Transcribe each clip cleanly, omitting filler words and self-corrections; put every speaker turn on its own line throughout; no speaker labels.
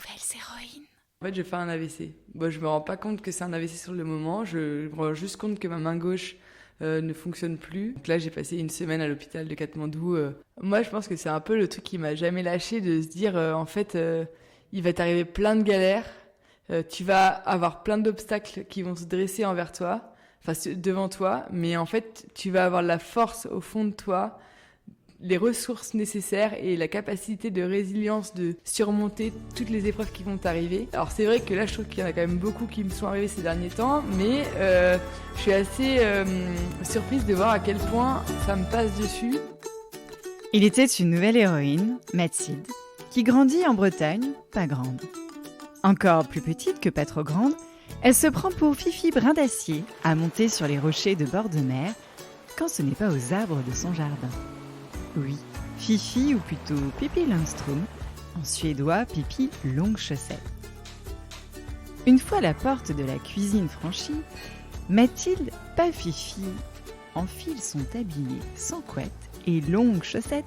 nouvelles héroïnes.
En fait, je fais un AVC. Bon, je me rends pas compte que c'est un AVC sur le moment. Je me rends juste compte que ma main gauche ne fonctionne plus. Donc là, j'ai passé une semaine à l'hôpital de Katmandou. Moi, je pense que c'est un peu le truc qui m'a jamais lâché de se dire, il va t'arriver plein de galères. Tu vas avoir plein d'obstacles qui vont se dresser envers toi, devant toi. Mais en fait, tu vas avoir la force au fond de toi, les ressources nécessaires et la capacité de résilience de surmonter toutes les épreuves qui vont t'arriver. Alors c'est vrai que là je trouve qu'il y en a quand même beaucoup qui me sont arrivés ces derniers temps, mais je suis assez surprise de voir à quel point ça me passe dessus.
Il était une nouvelle héroïne, Mathilde, qui grandit en Bretagne, pas grande. Encore plus petite que pas trop grande, elle se prend pour Fifi Brin d'Acier à monter sur les rochers de bord de mer quand ce n'est pas aux arbres de son jardin. Oui, Fifi, ou plutôt Pippi Longström, en suédois Pippi Longue Chaussette. Une fois la porte de la cuisine franchie, Mathilde, pas Fifi, enfile son tablier sans couette et longue chaussette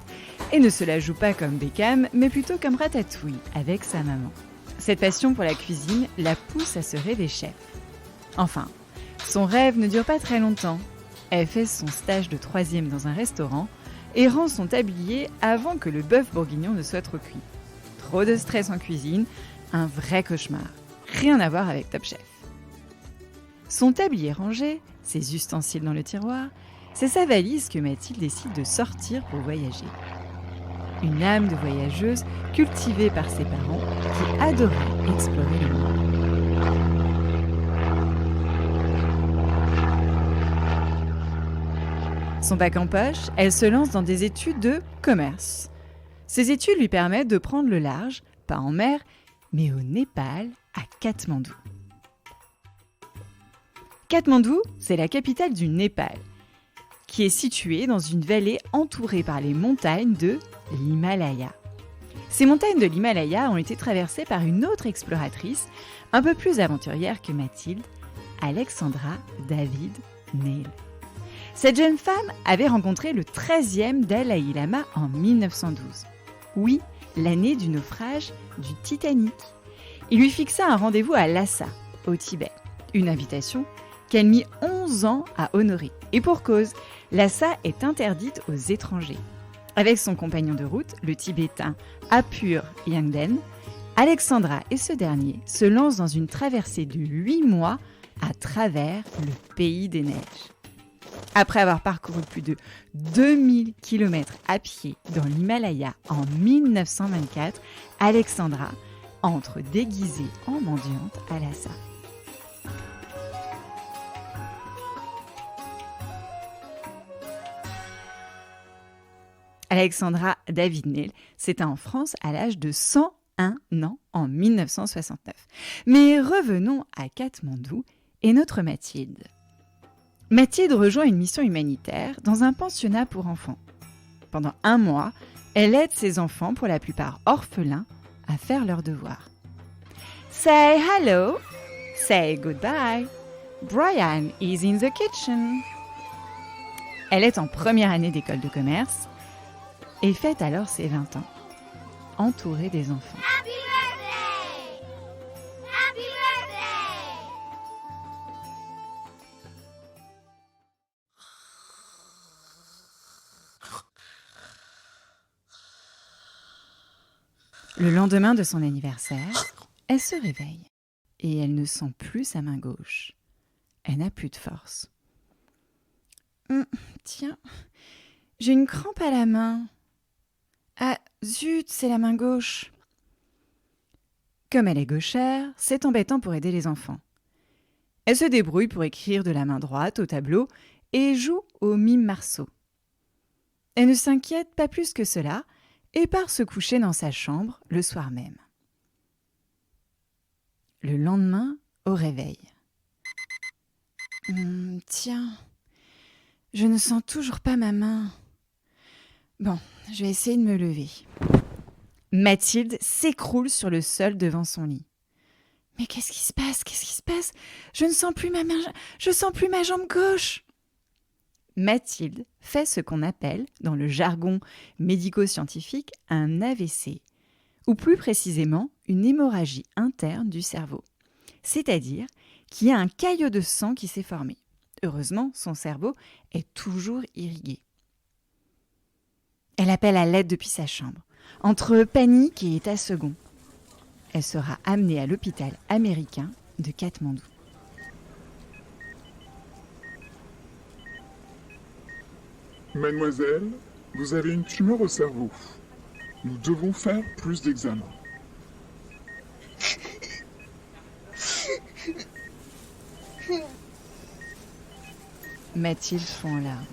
et ne se la joue pas comme Beckham, mais plutôt comme Ratatouille avec sa maman. Cette passion pour la cuisine la pousse à se rêver chef. Enfin, son rêve ne dure pas très longtemps. Elle fait son stage de 3e dans un restaurant et rend son tablier avant que le bœuf bourguignon ne soit trop cuit. Trop de stress en cuisine, un vrai cauchemar. Rien à voir avec Top Chef. Son tablier rangé, ses ustensiles dans le tiroir, c'est sa valise que Mathilde décide de sortir pour voyager. Une âme de voyageuse cultivée par ses parents qui adoraient explorer le monde. Son bac en poche, elle se lance dans des études de commerce. Ces études lui permettent de prendre le large, pas en mer, mais au Népal, à Katmandou. Katmandou, c'est la capitale du Népal, qui est située dans une vallée entourée par les montagnes de l'Himalaya. Ces montagnes de l'Himalaya ont été traversées par une autre exploratrice, un peu plus aventurière que Mathilde, Alexandra David Neil. Cette jeune femme avait rencontré le 13e Dalai Lama en 1912. Oui, l'année du naufrage du Titanic. Il lui fixa un rendez-vous à Lhasa, au Tibet. Une invitation qu'elle mit 11 ans à honorer. Et pour cause, Lhasa est interdite aux étrangers. Avec son compagnon de route, le Tibétain Apur Yangden, Alexandra et ce dernier se lancent dans une traversée de 8 mois à travers le pays des neiges. Après avoir parcouru plus de 2000 km à pied dans l'Himalaya en 1924, Alexandra entre déguisée en mendiante à Lhasa. Alexandra David Neil s'éteint en France à l'âge de 101 ans en 1969. Mais revenons à Katmandou et notre Mathilde. Mathilde rejoint une mission humanitaire dans un pensionnat pour enfants. Pendant 1 mois, elle aide ses enfants, pour la plupart orphelins, à faire leurs devoirs. Say hello, say goodbye. Brian is in the kitchen. Elle est en première année d'école de commerce et fête alors ses 20 ans, entourée des enfants.
Happy birthday! Happy birthday!
Le lendemain de son anniversaire, elle se réveille et elle ne sent plus sa main gauche. Elle n'a plus de force. Tiens, j'ai une crampe à la main. Ah, zut, c'est la main gauche. Comme elle est gauchère, c'est embêtant pour aider les enfants. Elle se débrouille pour écrire de la main droite au tableau et joue au mime Marceau. Elle ne s'inquiète pas plus que cela et part se coucher dans sa chambre le soir même. Le lendemain, au réveil. Tiens, je ne sens toujours pas ma main. Bon, je vais essayer de me lever. Mathilde s'écroule sur le sol devant son lit. Mais qu'est-ce qui se passe? Qu'est-ce qui se passe? Je ne sens plus ma main, je sens plus ma jambe gauche. Mathilde fait ce qu'on appelle, dans le jargon médico-scientifique, un AVC, ou plus précisément une hémorragie interne du cerveau. C'est-à-dire qu'il y a un caillot de sang qui s'est formé. Heureusement, son cerveau est toujours irrigué. Elle appelle à l'aide depuis sa chambre. Entre panique et état second, elle sera amenée à l'hôpital américain de Katmandou.
Mademoiselle, vous avez une tumeur au cerveau. Nous devons faire plus d'examens.
Mathilde fond en larmes.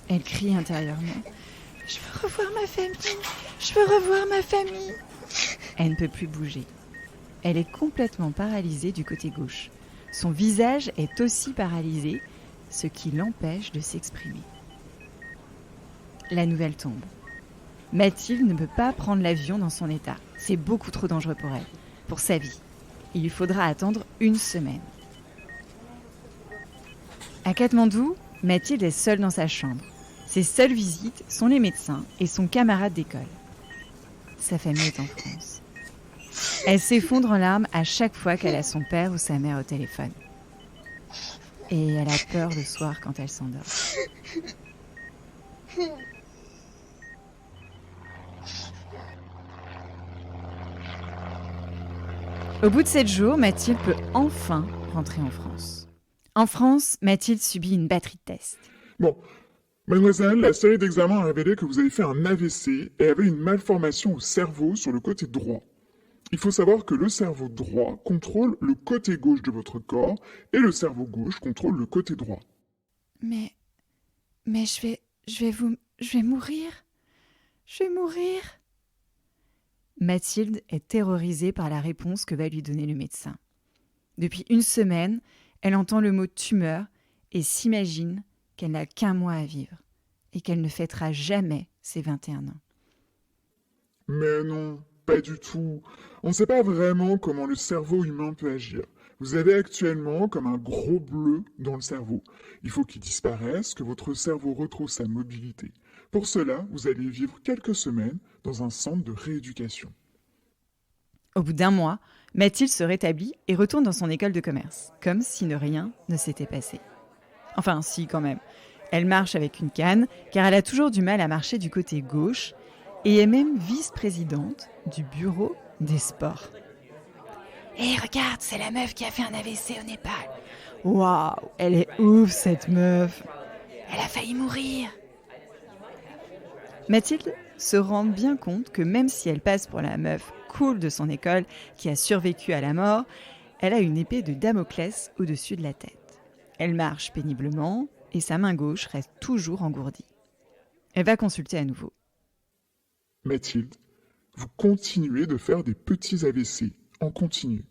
Elle crie intérieurement. « Je veux revoir ma famille! Je veux revoir ma famille !» Elle ne peut plus bouger. Elle est complètement paralysée du côté gauche. Son visage est aussi paralysé, ce qui l'empêche de s'exprimer. La nouvelle tombe. Mathilde ne peut pas prendre l'avion dans son état. C'est beaucoup trop dangereux pour elle, pour sa vie. Il lui faudra attendre 1 semaine. À Katmandou, Mathilde est seule dans sa chambre. Ses seules visites sont les médecins et son camarade d'école. Sa famille est en France. Elle s'effondre en larmes à chaque fois qu'elle a son père ou sa mère au téléphone. Et elle a peur le soir quand elle s'endort. Au bout de 7 jours, Mathilde peut enfin rentrer en France. En France, Mathilde subit une batterie de tests.
Bon, mademoiselle, la série d'examens a révélé que vous avez fait un AVC et avez une malformation au cerveau sur le côté droit. Il faut savoir que le cerveau droit contrôle le côté gauche de votre corps et le cerveau gauche contrôle le côté droit.
Mais je vais mourir. Je vais mourir. Mathilde est terrorisée par la réponse que va lui donner le médecin. Depuis 1 semaine, elle entend le mot tumeur et s'imagine qu'elle n'a qu'1 mois à vivre et qu'elle ne fêtera jamais ses 21 ans.
Mais non, pas du tout. On ne sait pas vraiment comment le cerveau humain peut agir. Vous avez actuellement comme un gros bleu dans le cerveau. Il faut qu'il disparaisse, que votre cerveau retrouve sa mobilité. Pour cela, vous allez vivre quelques semaines dans un centre de rééducation.
Au bout d'1 mois, Mathilde se rétablit et retourne dans son école de commerce, comme si rien ne s'était passé. Enfin, si, quand même. Elle marche avec une canne, car elle a toujours du mal à marcher du côté gauche, et est même vice-présidente du bureau des sports. Hé, regarde, c'est la meuf qui a fait un AVC au Népal. Waouh, elle est ouf, cette meuf. Elle a failli mourir. Mathilde se rend bien compte que même si elle passe pour la meuf cool de son école qui a survécu à la mort, elle a une épée de Damoclès au-dessus de la tête. Elle marche péniblement et sa main gauche reste toujours engourdie. Elle va consulter à nouveau.
Mathilde, vous continuez de faire des petits AVC en continu.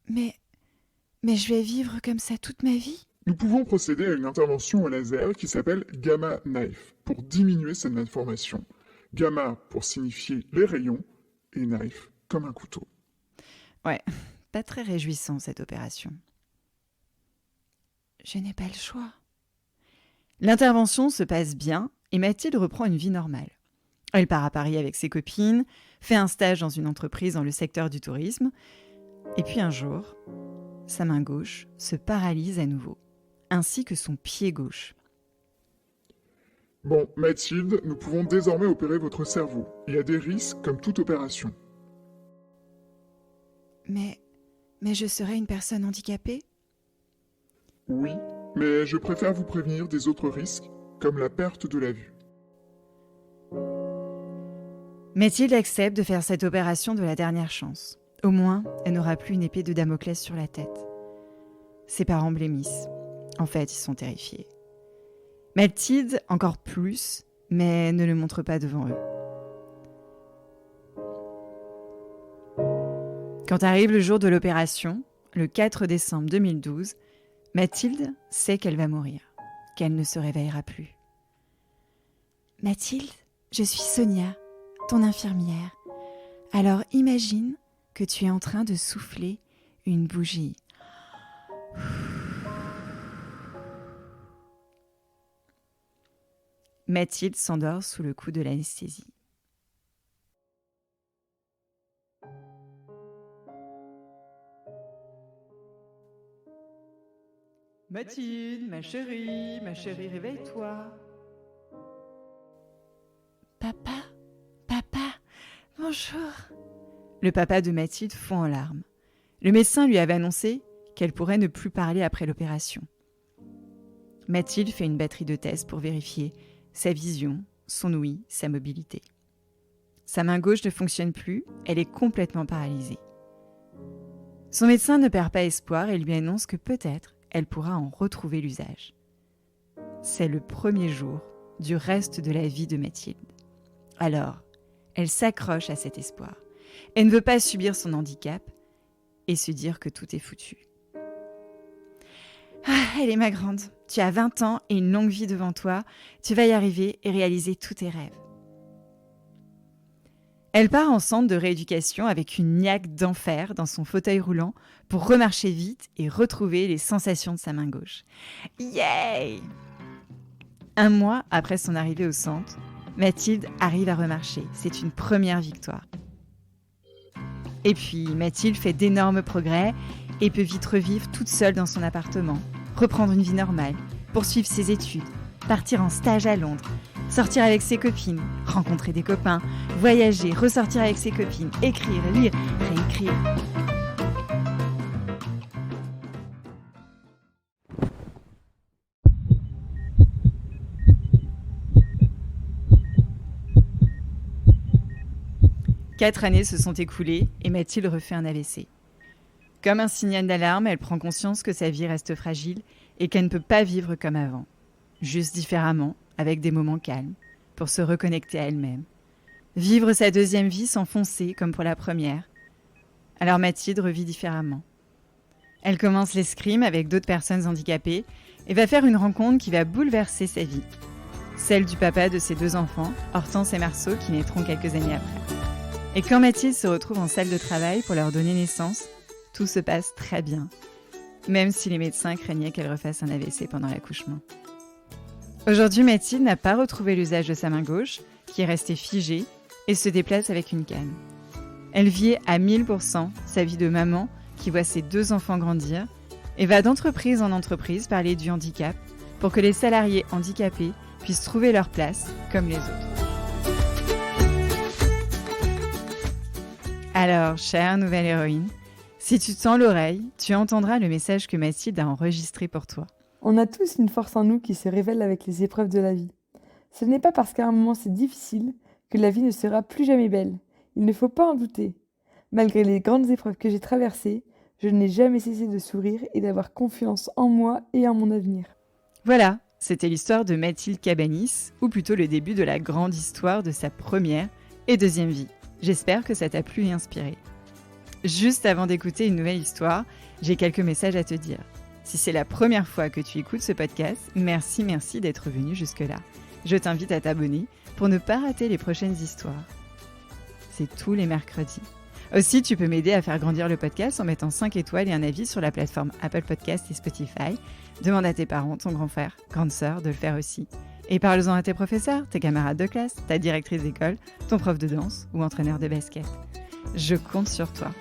Mais je vais vivre comme ça toute ma vie ?
Nous pouvons procéder à une intervention au laser qui s'appelle Gamma Knife pour diminuer cette malformation. Gamma pour signifier les rayons et knife comme un couteau.
Ouais, pas très réjouissant cette opération. Je n'ai pas le choix. L'intervention se passe bien et Mathilde reprend une vie normale. Elle part à Paris avec ses copines, fait un stage dans une entreprise dans le secteur du tourisme, et puis un jour, sa main gauche se paralyse à nouveau, ainsi que son pied gauche.
Bon, Mathilde, nous pouvons désormais opérer votre cerveau. Il y a des risques comme toute opération.
Mais je serai une personne handicapée ?
Oui, mais je préfère vous prévenir des autres risques, comme la perte de la vue.
Mathilde accepte de faire cette opération de la dernière chance. Au moins, elle n'aura plus une épée de Damoclès sur la tête. Ses parents blêmissent. En fait, ils sont terrifiés. Mathilde, encore plus, mais ne le montre pas devant eux. Quand arrive le jour de l'opération, le 4 décembre 2012, Mathilde sait qu'elle va mourir, qu'elle ne se réveillera plus. Mathilde, je suis Sonia, ton infirmière. Alors imagine que tu es en train de souffler une bougie. Mathilde s'endort sous le coup de l'anesthésie. Mathilde, ma chérie, réveille-toi. Papa, bonjour. Le papa de Mathilde fond en larmes. Le médecin lui avait annoncé qu'elle pourrait ne plus parler après l'opération. Mathilde fait une batterie de tests pour vérifier sa vision, son ouïe, sa mobilité. Sa main gauche ne fonctionne plus, elle est complètement paralysée. Son médecin ne perd pas espoir et lui annonce que peut-être elle pourra en retrouver l'usage. C'est le premier jour du reste de la vie de Mathilde. Alors, elle s'accroche à cet espoir. Elle ne veut pas subir son handicap et se dire que tout est foutu. Ah, elle est ma grande. Tu as 20 ans et une longue vie devant toi. Tu vas y arriver et réaliser tous tes rêves. Elle part en centre de rééducation avec une niaque d'enfer dans son fauteuil roulant pour remarcher vite et retrouver les sensations de sa main gauche. Yay! 1 mois après son arrivée au centre, Mathilde arrive à remarcher. C'est une première victoire. Et puis, Mathilde fait d'énormes progrès et peut vite revivre toute seule dans son appartement, reprendre une vie normale, poursuivre ses études, partir en stage à Londres, sortir avec ses copines, rencontrer des copains, voyager, ressortir avec ses copines, écrire, lire, réécrire. Quatre années se sont écoulées et Mathilde refait un AVC. Comme un signal d'alarme, elle prend conscience que sa vie reste fragile et qu'elle ne peut pas vivre comme avant. Juste différemment, avec des moments calmes, pour se reconnecter à elle-même. Vivre sa deuxième vie sans foncer comme pour la première. Alors Mathilde revit différemment. Elle commence l'escrime avec d'autres personnes handicapées et va faire une rencontre qui va bouleverser sa vie. Celle du papa de ses 2 enfants, Hortense et Marceau, qui naîtront quelques années après. Et quand Mathilde se retrouve en salle de travail pour leur donner naissance, tout se passe très bien, même si les médecins craignaient qu'elle refasse un AVC pendant l'accouchement. Aujourd'hui, Mathilde n'a pas retrouvé l'usage de sa main gauche, qui est restée figée, et se déplace avec une canne. Elle vit à 1000% sa vie de maman qui voit ses 2 enfants grandir et va d'entreprise en entreprise parler du handicap pour que les salariés handicapés puissent trouver leur place comme les autres. Alors, chère nouvelle héroïne, si tu tends l'oreille, tu entendras le message que Mathilde a enregistré pour toi.
On a tous une force en nous qui se révèle avec les épreuves de la vie. Ce n'est pas parce qu'à un moment c'est difficile que la vie ne sera plus jamais belle. Il ne faut pas en douter. Malgré les grandes épreuves que j'ai traversées, je n'ai jamais cessé de sourire et d'avoir confiance en moi et en mon avenir.
Voilà, c'était l'histoire de Mathilde Cabanis, ou plutôt le début de la grande histoire de sa première et deuxième vie. J'espère que ça t'a plu et inspiré. Juste avant d'écouter une nouvelle histoire, j'ai quelques messages à te dire. Si c'est la première fois que tu écoutes ce podcast, merci d'être venu jusque-là. Je t'invite à t'abonner pour ne pas rater les prochaines histoires. C'est tous les mercredis. Aussi, tu peux m'aider à faire grandir le podcast en mettant 5 étoiles et un avis sur la plateforme Apple Podcast et Spotify. Demande à tes parents, ton grand frère, grande sœur de le faire aussi. Et parle-en à tes professeurs, tes camarades de classe, ta directrice d'école, ton prof de danse ou entraîneur de basket. Je compte sur toi.